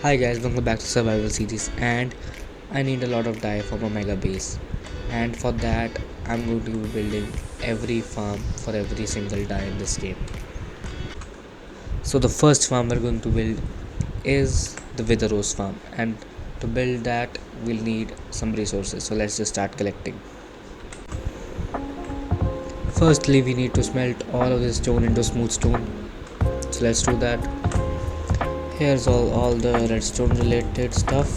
Hi guys, welcome back to survival series, and I need a lot of dye for my mega base, and for that I'm going to be building every farm for every single dye in this game. So the first farm we're going to build is the Wither Rose farm, and to build that we'll need some resources. So let's just start collecting. Firstly, we need to smelt all of this stone into smooth stone. So let's do that. Here's all the redstone related stuff.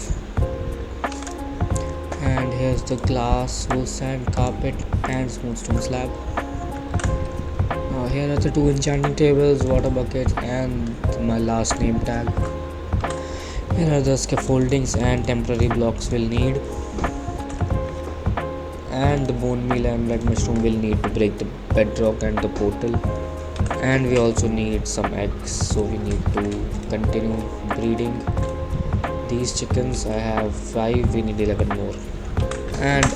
And here's the glass, wool sand, carpet and smooth stone slab. Now here are the two enchanting tables, water buckets and my last name tag. Here are the scaffoldings and temporary blocks we'll need. And the bone meal and red mushroom will need to break the bedrock and the portal. And we also need some eggs, so we need to continue breeding these chickens. I have 5, we need 11 more. And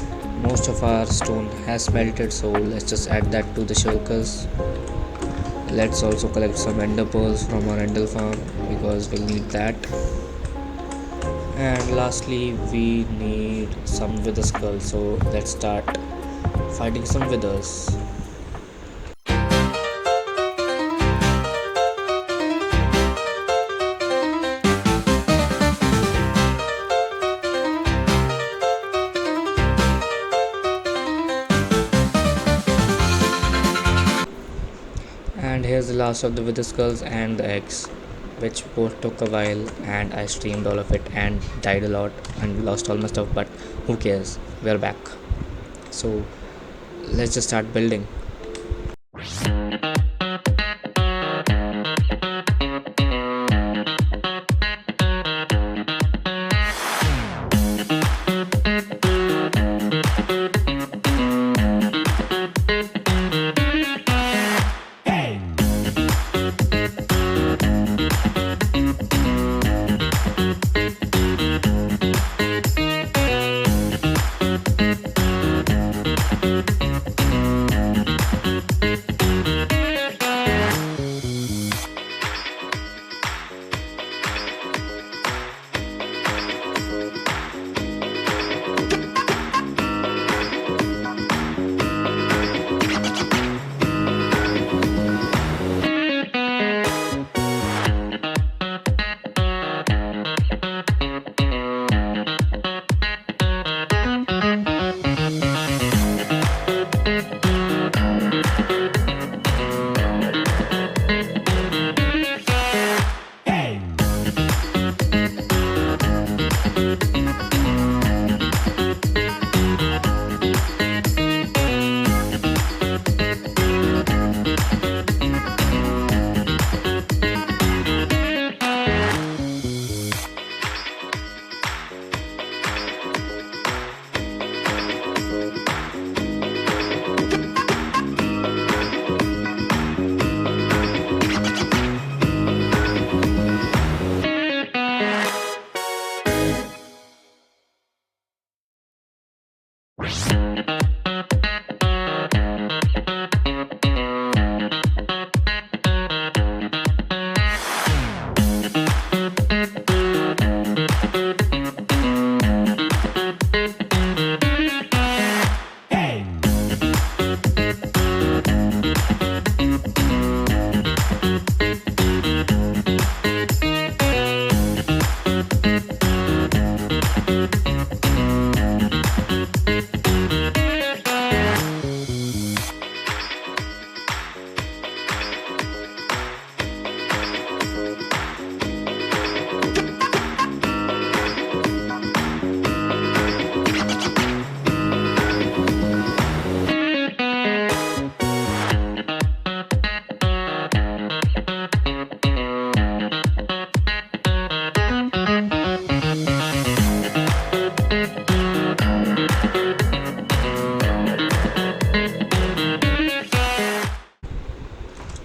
most of our stone has melted, so let's just add that to the shulkers. Let's also collect some ender pearls from our ender farm because we'll need that. And lastly, we need some wither skulls, so let's start fighting some withers. And here's the last of the wither skulls and the eggs, which both took a while, and I streamed all of it and died a lot and lost all my stuff, but who cares, we're back. So let's just start building.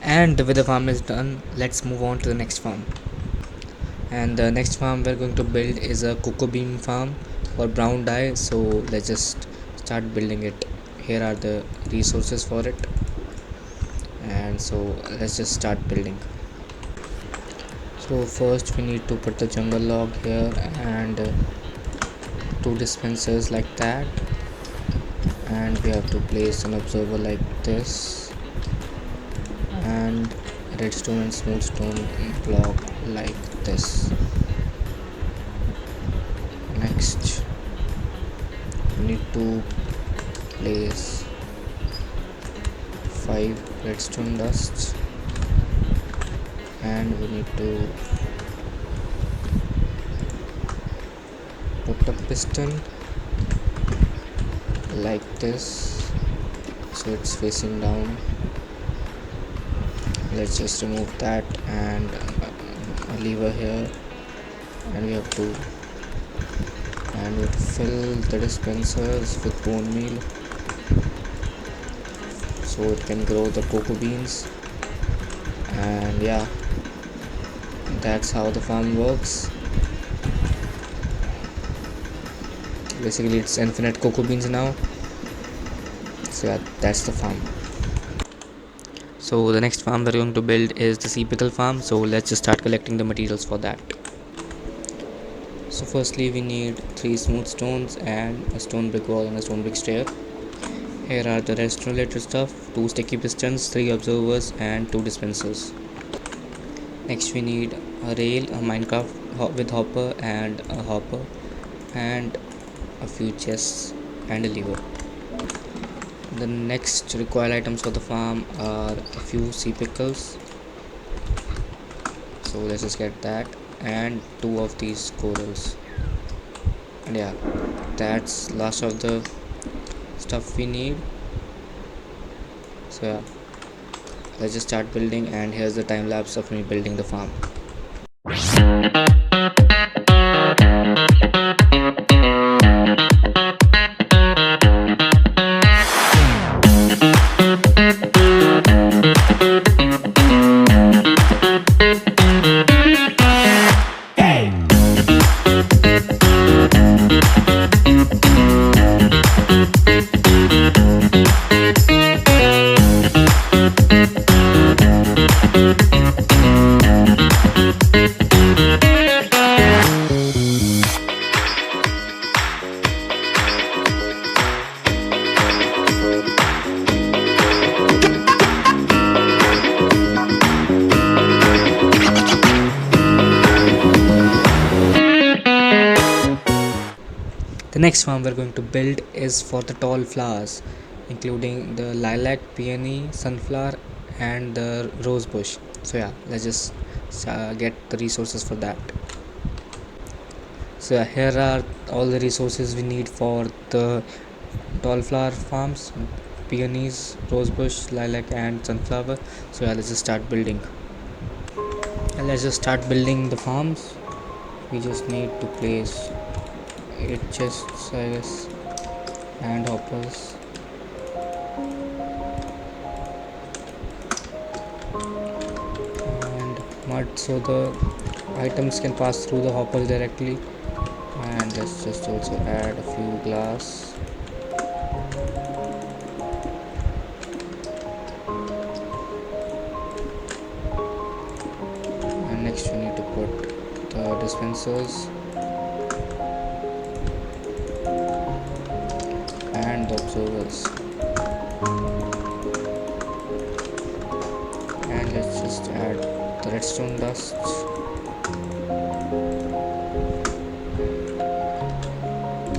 And the wither farm is done. Let's move on to the next farm. And the next farm we're going to build is a cocoa bean farm for brown dye, so let's just start building it. Here are the resources for it, and so let's just start building. So first we need to put the jungle log here and two dispensers like that, and we have to place an observer like this, and redstone and smooth stone block like this. Next we need to place 5 redstone dusts, and we need to put a piston like this so it's facing down. Let's just remove that, and a lever here, and we have to fill the dispensers with bone meal so it can grow the cocoa beans. And yeah, that's how the farm works. Basically it's infinite cocoa beans now. So yeah, that's the farm. So the next farm we're going to build is the sea pickle farm. So let's just start collecting the materials for that. So firstly we need 3 smooth stones and a stone brick wall and a stone brick stair. Here are the rest related stuff: 2 sticky pistons, 3 observers and 2 dispensers. Next we need a rail, a minecart with hopper and a hopper, and a few chests and a lever. The next required items for the farm are a few sea pickles, so let's just get that, and 2 of these corals. And yeah, that's last of the stuff we need. So yeah, let's just start building, and here's the time lapse of me building the farm. The next farm we're going to build is for the tall flowers, including the lilac, peony, sunflower and the rose bush. So yeah, let's just get the resources for that. So yeah, here are all the resources we need for the tall flower farms: peonies, rose bush, lilac and sunflower. So yeah, let's just start building. And let's just start building the farms. We just need to place 8 chests, I guess, and hoppers. And mud so the items can pass through the hoppers directly. And let's just also add a few glass. And next we need to put the dispensers and the observers, and let's just add the redstone dust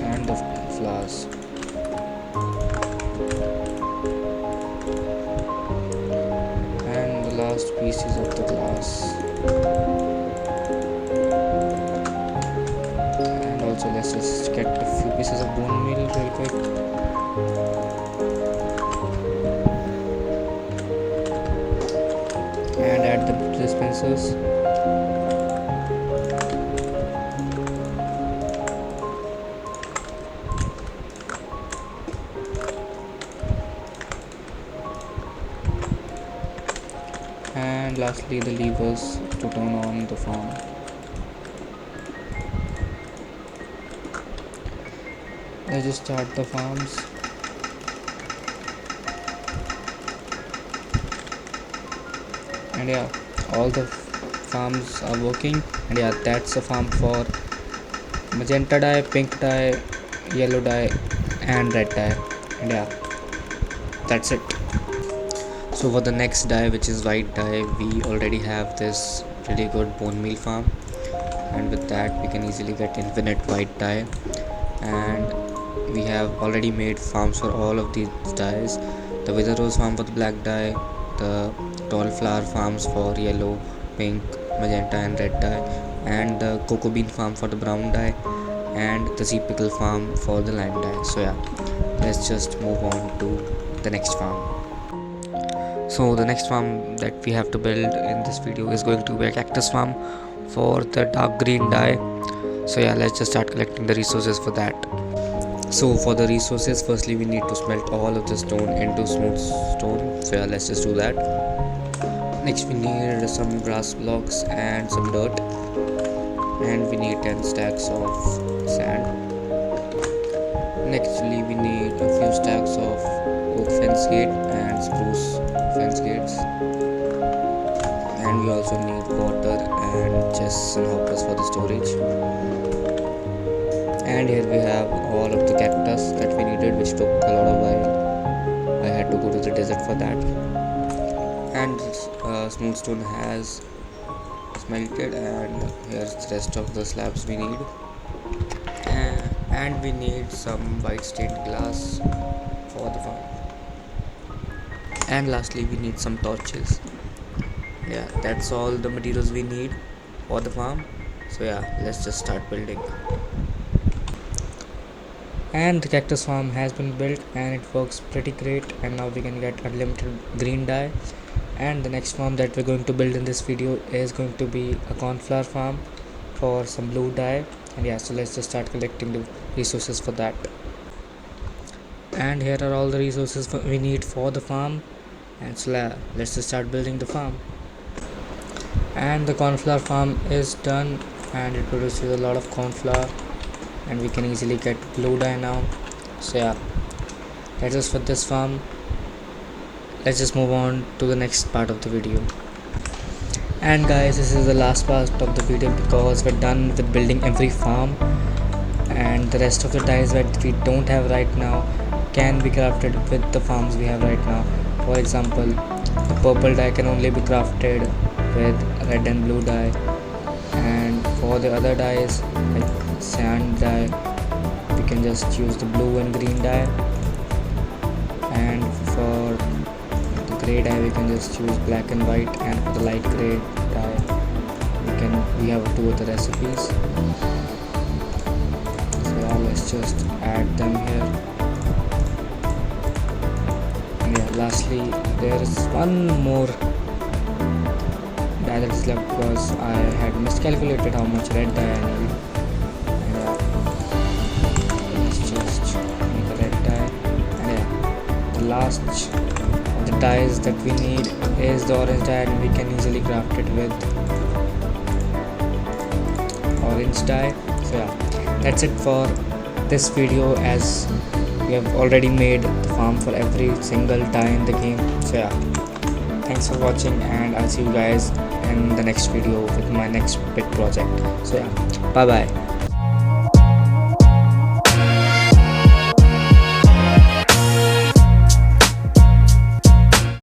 and the flowers. And the last pieces of the glass. And also let's just get a few pieces of bone meal real quick. And add the dispensers. And lastly the levers to turn on the farm. Let's just start the farms. And yeah, all the farms are working. And yeah, that's a farm for magenta dye, pink dye, yellow dye and red dye. And yeah, that's it. So for the next dye, which is white dye, we already have this really good bone meal farm, and with that we can easily get infinite white dye. And we have already made farms for all of these dyes: the wither rose farm for the black dye, the tall flower farms for yellow, pink, magenta and red dye, and the cocoa bean farm for the brown dye, and the sea pickle farm for the lime dye. So yeah, let's just move on to the next farm. So the next farm that we have to build in this video is going to be a cactus farm for the dark green dye. So yeah, let's just start collecting the resources for that. So for the resources, firstly we need to smelt all of the stone into smooth stone. So yeah, let's just do that. Next we need some grass blocks and some dirt, and we need 10 stacks of sand. Nextly we need a few stacks of oak fence gate and spruce fence gates, and we also need water and chests and hoppers for the storage. And here we have all of the cactus that we needed, which took a lot of while. I had to go to the desert for that. And smooth stone has smelted, and here's the rest of the slabs we need. And we need some white stained glass for the farm. And lastly we need some torches. Yeah, that's all the materials we need for the farm. So yeah, let's just start building. And the cactus farm has been built and it works pretty great, and now we can get unlimited green dye. And the next farm that we're going to build in this video is going to be a cornflower farm for some blue dye. And yeah, so let's just start collecting the resources for that. And here are all the resources we need for the farm, and so let's just start building the farm. And the cornflower farm is done, and it produces a lot of cornflower, and we can easily get blue dye now. So yeah, that's just for this farm. Let's just move on to the next part of the video. And guys, this is the last part of the video because we're done with building every farm, and the rest of the dyes that we don't have right now can be crafted with the farms we have right now. For example, the purple dye can only be crafted with red and blue dye, and for the other dyes like sand dye, we can just use the blue and green dye, and for the grey dye we can just use black and white, and for the light grey dye we have two other recipes. So yeah, let's just add them here. And yeah, lastly there is one more dye that is left because I had miscalculated how much red dye I need. And yeah, let's just make a red dye. And yeah, the last of the dyes that we need is the orange dye, and we can easily craft it with orange dye. So yeah, that's it for this video, as we have already made the farm for every single dye in the game. So yeah, thanks for watching, and I'll see you guys in the next video with my next big project. So yeah, bye bye.